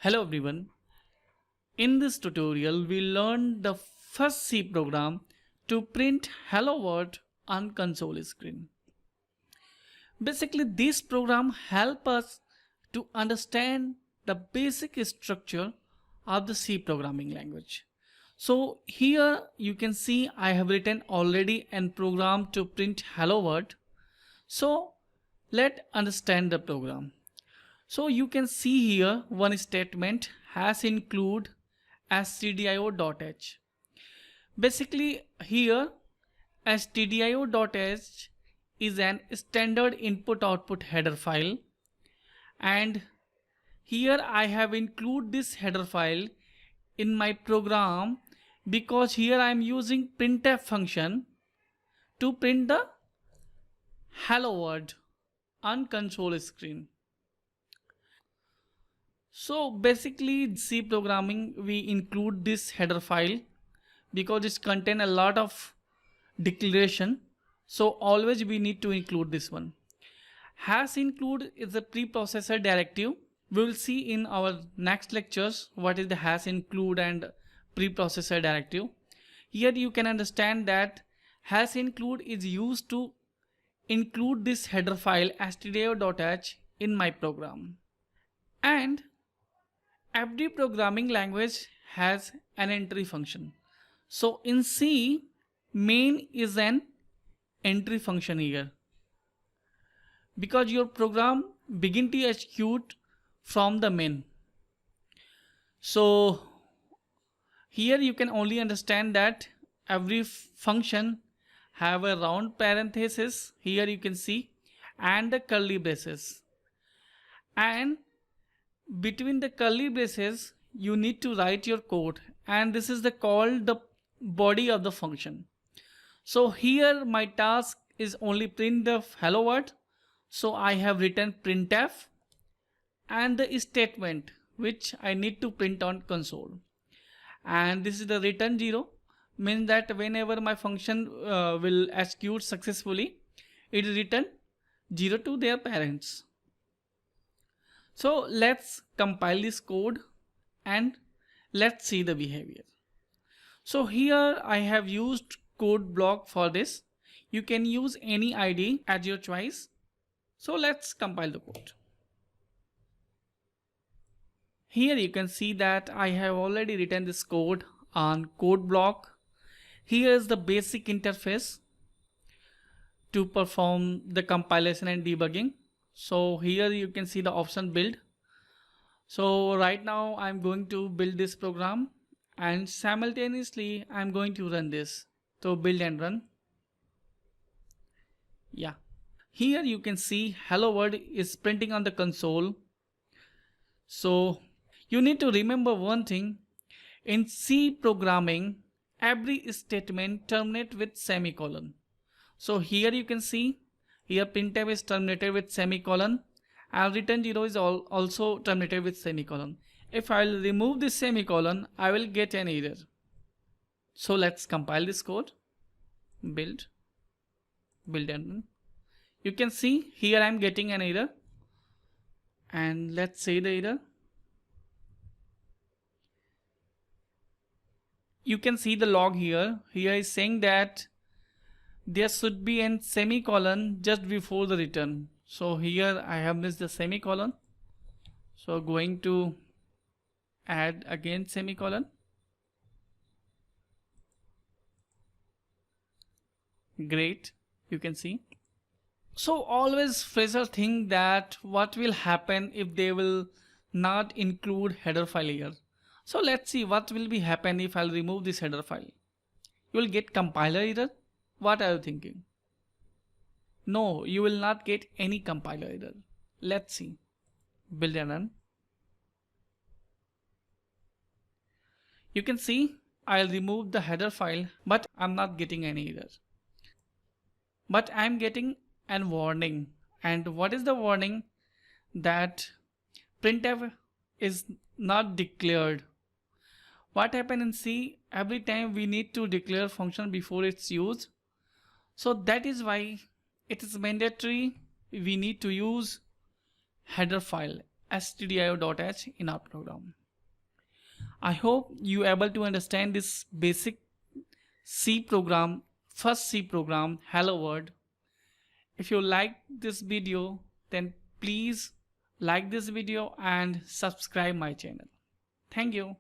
Hello everyone. In this tutorial, we learned the first C program to print Hello World on console screen. Basically, this program helps us to understand the basic structure of the C programming language. So here you can see I have written already a program to print Hello World. So let's understand the program. So you can see here one statement has include stdio.h. Basically here stdio.h is an standard input output header file, and here I have include this header file in my program because here I am using printf function to print the hello world on console screen. So basically C programming we include this header file because it contains a lot of declaration, so always we need to include this one. Hash include is a preprocessor directive. We will see in our next lectures what is the hash include and preprocessor directive. Here you can understand that hash include is used to include this header file stdio.h in my program. And every programming language has an entry function. So in C, main is an entry function here because your program begin to execute from the main. So here you can only understand that every function have a round parenthesis, here you can see, and the curly braces, and between the curly braces you need to write your code, and this is called the body of the function. So here my task is only print the hello world, so I have written printf and the statement which I need to print on console, and this is the return 0, means that whenever my function will execute successfully, it is return 0 to their parents. So let's compile this code and let's see the behavior. So here I have used code block for this. You can use any ID as your choice. So let's compile the code. Here you can see that I have already written this code on code block. Here is the basic interface to perform the compilation and debugging. So here you can see the option build. So right now I'm going to build this program and simultaneously I'm going to run this. So build and run. Yeah. Here you can see hello world is printing on the console. So you need to remember one thing. In C programming, every statement terminates with semicolon. So here you can see here printf is terminated with semicolon and return 0 is also terminated with semicolon. If I will remove this semicolon, I will get an error. So let's compile this code. Build and run. You can see here I am getting an error, and let's say the error. You can see the log here. Here is saying that there should be a semicolon just before the return. So here I have missed the semicolon. So going to add again semicolon. Great, you can see. So always freshers think that what will happen if they will not include header file here. So let's see what will be happen if I'll remove this header file. You will get compiler error. What are you thinking? No, you will not get any compiler error. Let's see. Build and run. You can see I'll remove the header file, but I'm not getting any error. But I'm getting a warning. And what is the warning? That printf is not declared. What happens in C? Every time we need to declare function before its use. So that is why it is mandatory we need to use header file. stdio.h in our program. I hope you are able to understand this basic C program, first C program, Hello World. If you like this video, then please like this video and subscribe my channel. Thank you.